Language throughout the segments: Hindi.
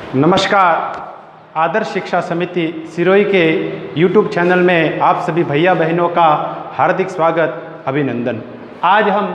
नमस्कार। आदर्श शिक्षा समिति सिरोही के YouTube चैनल में आप सभी भैया बहनों का हार्दिक स्वागत, अभिनंदन। आज हम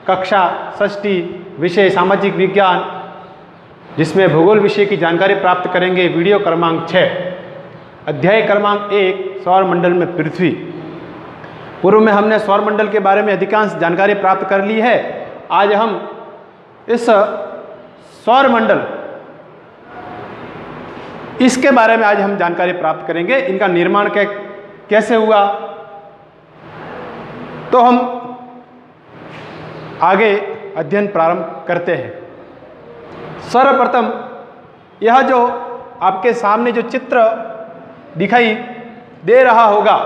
कक्षा षष्ठी विषय सामाजिक विज्ञान, जिसमें भूगोल विषय की जानकारी प्राप्त करेंगे। वीडियो क्रमांक 6, अध्याय क्रमांक 1, सौरमंडल में पृथ्वी। पूर्व में हमने सौरमंडल के बारे में अधिकांश जानकारी प्राप्त कर ली है। आज हम इस सौरमंडल इसके बारे में आज हम जानकारी प्राप्त करेंगे। इनका निर्माण कैसे हुआ, तो हम आगे अध्ययन प्रारंभ करते हैं। सर्वप्रथम यह जो आपके सामने जो चित्र दिखाई दे रहा होगा,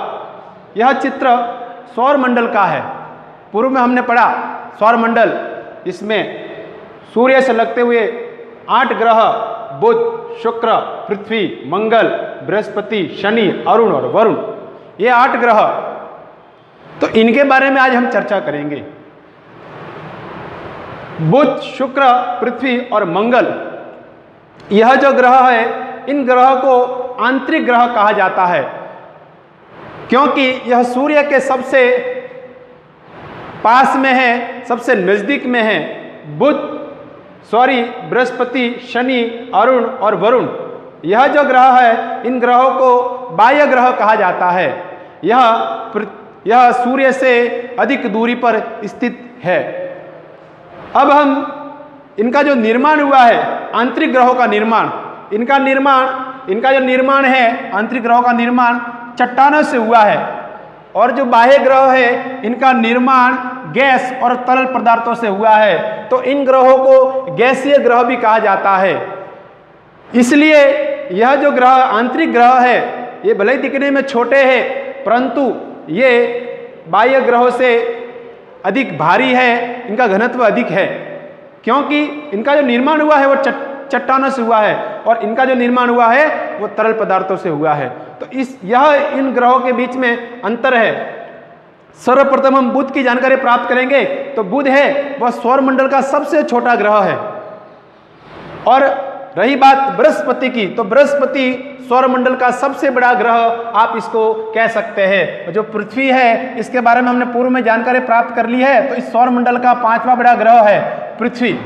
यह चित्र सौरमंडल का है। पूर्व में हमने पढ़ा सौरमंडल, इसमें सूर्य से लगते हुए 8 ग्रह बुध, शुक्र, पृथ्वी, मंगल, बृहस्पति, शनि, अरुण और वरुण, ये 8 ग्रह, तो इनके बारे में आज हम चर्चा करेंगे। बुध, शुक्र, पृथ्वी और मंगल, यह जो ग्रह है, इन ग्रह को आंतरिक ग्रह कहा जाता है, क्योंकि यह सूर्य के सबसे पास में है, सबसे नजदीक में है। बृहस्पति, शनि, अरुण और वरुण, यह जो ग्रह है, इन ग्रहों को बाह्य ग्रह कहा जाता है। यह सूर्य से अधिक दूरी पर स्थित है। अब हम इनका जो निर्माण हुआ है, आंतरिक ग्रहों का निर्माण, इनका जो निर्माण है, आंतरिक ग्रहों का निर्माण चट्टानों से हुआ है। और जो बाह्य ग्रह है, इनका निर्माण गैस और तरल पदार्थों से हुआ है। तो इन ग्रहों को गैसीय ग्रह भी कहा जाता है। इसलिए यह जो ग्रह आंतरिक ग्रह है, ये भले ही दिखने में छोटे हैं, परंतु ये बाह्य ग्रहों से अधिक भारी है, इनका घनत्व अधिक है, क्योंकि इनका जो निर्माण हुआ है वो चट्टानों से हुआ है, और इनका जो निर्माण हुआ है वो तरल पदार्थों से हुआ है। तो यह इन ग्रहों के बीच में अंतर है। सर्वप्रथम हम बुध की जानकारी प्राप्त करेंगे। तो बुध है वह सौरमंडल का सबसे छोटा ग्रह है। और रही बात बृहस्पति की, तो बृहस्पति सौरमंडल का सबसे बड़ा ग्रह आप इसको कह सकते हैं। जो पृथ्वी है, इसके बारे में हमने पूर्व में जानकारी प्राप्त कर ली है। तो इस सौरमंडल का 5वां बड़ा ग्रह है पृथ्वी,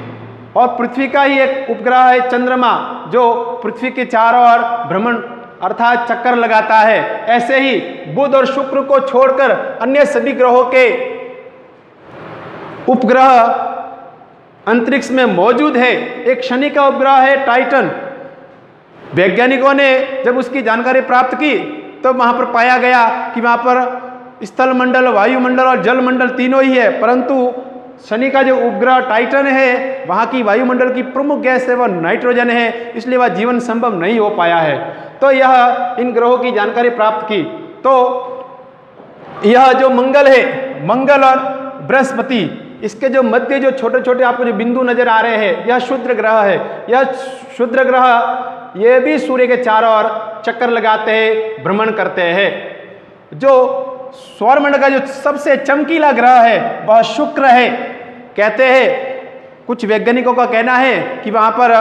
और पृथ्वी का ही एक उपग्रह है चंद्रमा, जो पृथ्वी के चारों ओर भ्रमण अर्थात चक्कर लगाता है। ऐसे ही बुध और शुक्र को छोड़कर अन्य सभी ग्रहों के उपग्रह अंतरिक्ष में मौजूद है। एक शनि का उपग्रह है टाइटन। वैज्ञानिकों ने जब उसकी जानकारी प्राप्त की, तो वहां पर पाया गया कि वहां पर स्थल मंडल, वायुमंडल और जल मंडल तीनों ही है, परंतु शनि का जो उपग्रह टाइटन है, वहाँ की वायुमंडल की प्रमुख गैस है वह नाइट्रोजन है, इसलिए वह जीवन संभव नहीं हो पाया है। तो यह इन ग्रहों की जानकारी प्राप्त की। तो यह जो मंगल है, मंगल और बृहस्पति, इसके जो मध्य जो छोटे छोटे आपको जो बिंदु नजर आ रहे हैं, यह क्षुद्र ग्रह है। यह क्षुद्र ग्रह ये भी सूर्य के चारों ओर चक्कर लगाते हैं, भ्रमण करते हैं। जो सौरमंडल का जो सबसे चमकीला ग्रह है वह शुक्र है। कहते हैं, कुछ वैज्ञानिकों का कहना है कि वहां पर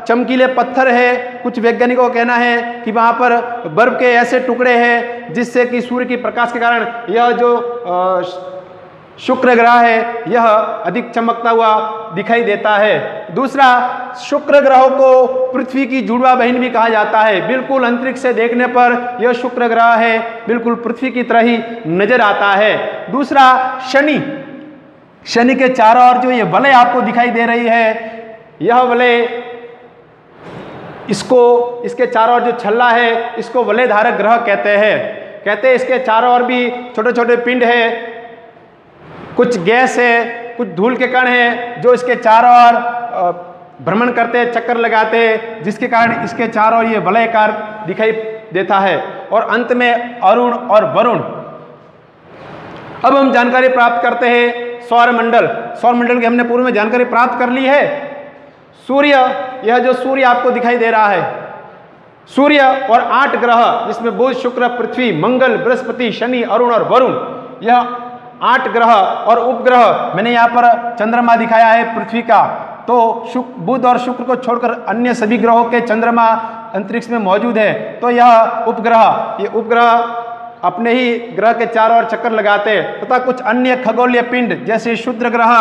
चमकीले पत्थर है, कुछ वैज्ञानिकों का कहना है कि वहां पर बर्फ के ऐसे टुकड़े हैं जिससे कि सूर्य की प्रकाश के कारण यह जो शुक्र ग्रह है यह अधिक चमकता हुआ दिखाई देता है। दूसरा, शुक्र ग्रह को पृथ्वी की जुड़वा बहन भी कहा जाता है। बिल्कुल अंतरिक्ष से देखने पर यह शुक्र ग्रह है, बिल्कुल पृथ्वी की तरह ही नजर आता है। दूसरा, शनि के चारों ओर जो ये वलय आपको दिखाई दे रही है, यह वलय, इसके चारों ओर जो छल्ला है, इसको वलय धारक ग्रह कहते हैं। इसके चारों ओर भी छोटे छोटे पिंड है, कुछ गैस है, कुछ धूल के कण हैं, जो इसके चारों ओर भ्रमण करते हैं, चक्कर लगाते हैं, जिसके कारण इसके चारों ओर ये वलयकार दिखाई देता है। और अंत में अरुण और वरुण। अब हम जानकारी प्राप्त करते हैं सौरमंडल की हमने पूर्व में जानकारी प्राप्त कर ली है। सूर्य, यह जो सूर्य आपको दिखाई दे रहा है, सूर्य और 8 ग्रह, जिसमें बुध, शुक्र, पृथ्वी, मंगल, बृहस्पति, शनि, अरुण और वरुण, यह 8 ग्रह और उपग्रह। मैंने यहाँ पर चंद्रमा दिखाया है पृथ्वी का, तो बुध और शुक्र को छोड़कर अन्य सभी ग्रहों के चंद्रमा अंतरिक्ष में मौजूद है। तो यह उपग्रह, ये उपग्रह अपने ही ग्रह के चारों ओर चक्कर लगाते हैं तथा कुछ अन्य खगोलीय पिंड जैसे क्षुद्र ग्रह,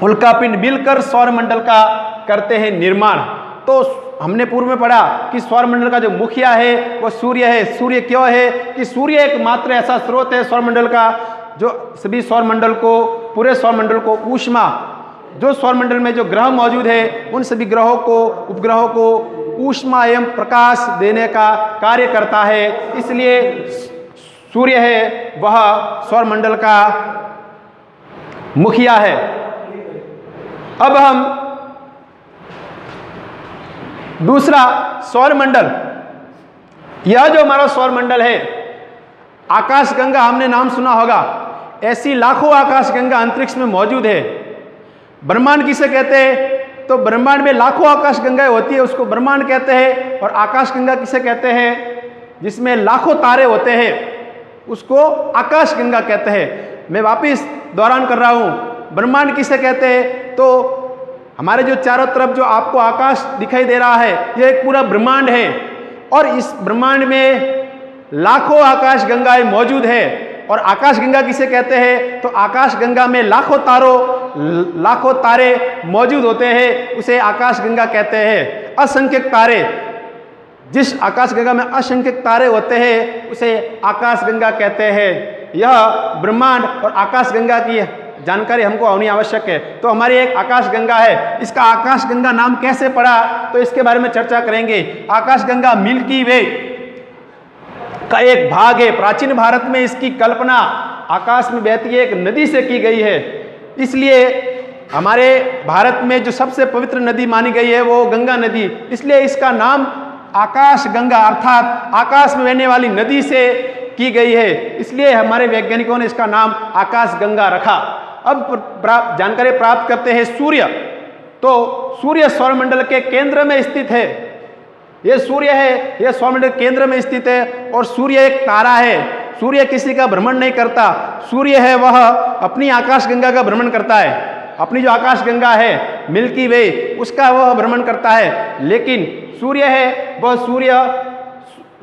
उल्का पिंड मिलकर सौरमंडल का करते हैं निर्माण। तो हमने पूर्व में पढ़ा कि सौरमंडल का जो मुखिया है वो सूर्य है। सूर्य क्यों है? कि सूर्य एकमात्र ऐसा स्रोत है सौरमंडल का जो सभी सौरमंडल को, पूरे सौरमंडल को ऊष्मा, जो सौरमंडल में जो ग्रह मौजूद है उन सभी ग्रहों को, उपग्रहों को ऊष्मा एवं प्रकाश देने का कार्य करता है। इसलिए सूर्य है वह सौरमंडल का मुखिया है। अब हम दूसरा सौरमंडल, यह जो हमारा सौरमंडल है, आकाशगंगा हमने नाम सुना होगा। ऐसी लाखों आकाशगंगा अंतरिक्ष में मौजूद है। ब्रह्मांड किसे कहते हैं? तो ब्रह्मांड में लाखों आकाशगंगाएं होती है, उसको ब्रह्मांड कहते हैं। और आकाशगंगा किसे कहते हैं? जिसमें लाखों तारे होते हैं उसको आकाशगंगा कहते हैं। मैं वापिस दोहरान कर रहा हूं, ब्रह्मांड किसे कहते हैं? तो हमारे जो चारों तरफ जो आपको आकाश दिखाई दे रहा है यह एक पूरा ब्रह्मांड है और इस ब्रह्मांड में लाखों आकाशगंगाएं मौजूद है। और आकाशगंगा किसे कहते हैं? तो आकाशगंगा में लाखों तारे मौजूद होते हैं, उसे आकाशगंगा कहते हैं। असंख्यक तारे, जिस आकाशगंगा में असंख्यक तारे होते हैं उसे आकाशगंगा कहते हैं। यह ब्रह्मांड और आकाशगंगा की जानकारी हमको होनी आवश्यक है। तो हमारी एक आकाशगंगा है, इसका आकाशगंगा नाम कैसे पड़ा तो इसके बारे में चर्चा करेंगे। आकाशगंगा मिल्की वे का एक भाग है। प्राचीन भारत में इसकी कल्पना आकाश में बहती एक नदी से की गई है। इसलिए हमारे भारत में जो सबसे पवित्र नदी मानी गई है वो गंगा नदी, इसलिए इसका नाम आकाशगंगा अर्थात आकाश में बहने वाली नदी से की गई है। इसलिए हमारे वैज्ञानिकों ने इसका नाम आकाशगंगा रखा। अब जानकारी प्राप्त करते हैं सूर्य। तो सूर्य सौरमंडल के केंद्र में स्थित है। यह सूर्य है, यह सौरमंडल के केंद्र में स्थित है और सूर्य एक तारा है। सूर्य किसी का भ्रमण नहीं करता। सूर्य है वह अपनी आकाशगंगा का भ्रमण करता है। अपनी जो आकाशगंगा है मिल्की वे उसका वह भ्रमण करता है। लेकिन सूर्य है वह सूर्य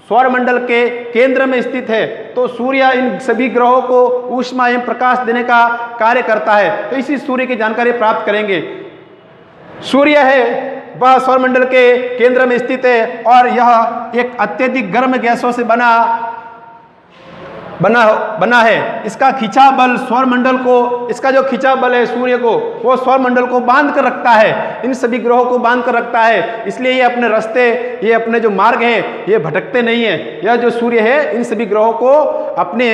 सौरमंडल के केंद्र में स्थित है। तो सूर्य इन सभी ग्रहों को ऊष्मा एवं प्रकाश देने का कार्य करता है। तो इसी सूर्य की जानकारी प्राप्त करेंगे। सूर्य है वह सौरमंडल के केंद्र में स्थित है और यह एक अत्यधिक गर्म गैसों से बना है। इसका खिंचाव बल सौरमंडल को, इसका जो खिंचाव बल है सूर्य को, वो सौरमंडल को बांध कर रखता है, इन सभी ग्रहों को बांध कर रखता है। इसलिए ये अपने रास्ते, ये अपने जो मार्ग है ये भटकते नहीं है। यह जो सूर्य है इन सभी ग्रहों को अपने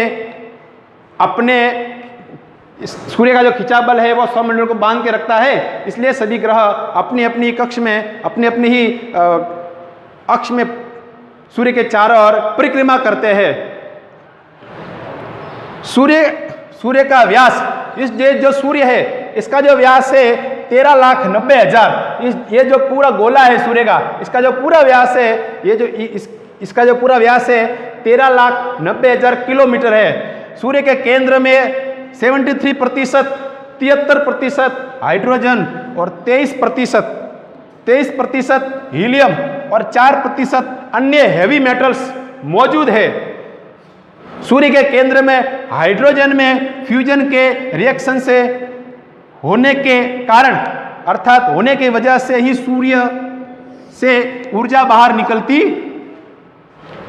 सूर्य का जो खिंचाव बल है वो सौरमंडल को बांध के रखता है। इसलिए सभी ग्रह अपनी अपनी कक्ष में, अपनी अपनी ही अक्ष में सूर्य के चारों ओर परिक्रमा करते हैं। सूर्य का व्यास, इस जो सूर्य है इसका जो व्यास है 13,90,000। ये जो पूरा गोला है सूर्य का, इसका जो पूरा व्यास है, ये जो इसका जो पूरा व्यास है 13,90,000 किलोमीटर है। सूर्य के केंद्र में 73% हाइड्रोजन और 23% हीलियम और 4% अन्य हैवी मेटल्स मौजूद है। सूर्य के केंद्र में हाइड्रोजन में फ्यूजन के रिएक्शन से होने के कारण अर्थात होने की वजह से ही सूर्य से ऊर्जा बाहर निकलती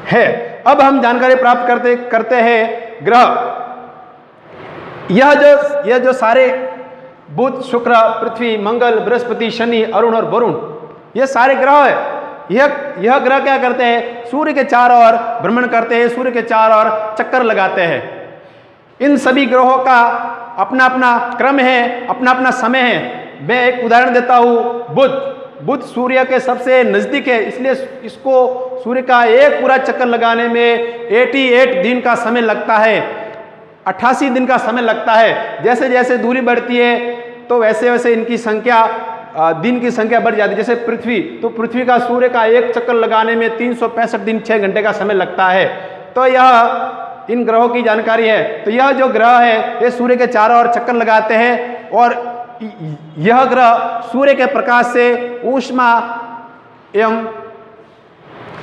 है। अब हम जानकारी प्राप्त करते हैं ग्रह। यह जो सारे बुध, शुक्र, पृथ्वी, मंगल, बृहस्पति, शनि, अरुण और वरुण, ये सारे ग्रह है। यह ग्रह क्या करते हैं? सूर्य के चारों ओर भ्रमण करते हैं, सूर्य के चारों ओर चक्कर लगाते हैं। इन सभी ग्रहों का अपना अपना क्रम है, अपना अपना समय है। मैं एक उदाहरण देता हूँ। बुध सूर्य के सबसे नजदीक है, इसलिए इसको सूर्य का एक पूरा चक्कर लगाने में 88 दिन का समय लगता है, 88 दिन का समय लगता है। जैसे जैसे दूरी बढ़ती है तो वैसे वैसे इनकी संख्या, दिन की संख्या बढ़ जाती है। जैसे पृथ्वी का सूर्य का एक चक्कर लगाने में 365 दिन 6 घंटे का समय लगता है। तो यह इन ग्रहों की जानकारी है। तो यह जो ग्रह है ये सूर्य के चारों ओर चक्कर लगाते हैं और यह ग्रह सूर्य के प्रकाश से ऊष्मा एवं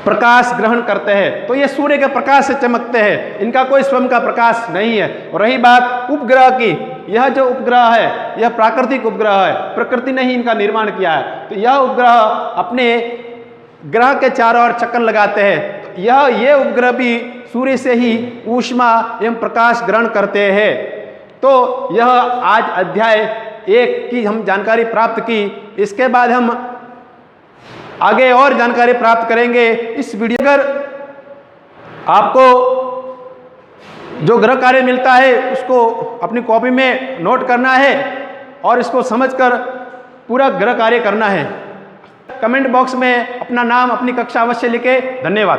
प्रकाश ग्रहण करते हैं, तो ये सूर्य के प्रकाश से चमकते हैं, इनका कोई स्वयं का प्रकाश नहीं है। और रही बात उपग्रह की, यह जो उपग्रह है यह प्राकृतिक उपग्रह है, प्रकृति ने ही इनका निर्माण किया है। तो यह उपग्रह अपने ग्रह के चारों ओर चक्कर लगाते हैं। तो ये उपग्रह भी सूर्य से ही ऊष्मा एवं प्रकाश ग्रहण करते हैं। तो यह आज अध्याय 1 की हम जानकारी प्राप्त की। इसके बाद हम आगे और जानकारी प्राप्त करेंगे। इस वीडियो अगर आपको जो ग्रह कार्य मिलता है उसको अपनी कॉपी में नोट करना है और इसको समझकर पूरा ग्रह कार्य करना है। कमेंट बॉक्स में अपना नाम, अपनी कक्षा अवश्य लिखें। धन्यवाद।